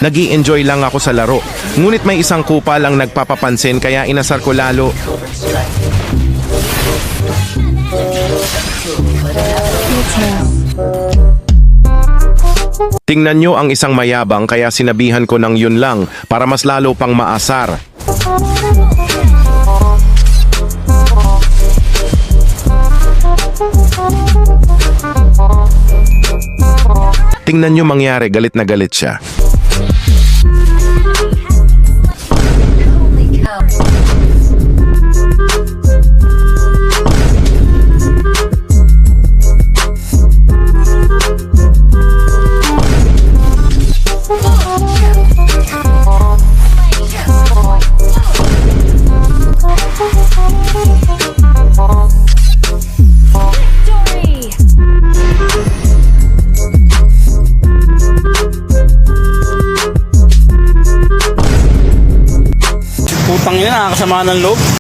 Nag-i-enjoy lang ako sa laro. Ngunit may isang kupal ang nagpapapansin kaya inasar ko lalo. Tingnan nyo ang isang mayabang kaya sinabihan ko ng yun lang para mas lalo pang maasar. Tingnan nyo mangyari, galit na galit siya. Putang ina, nakakasama ng loob.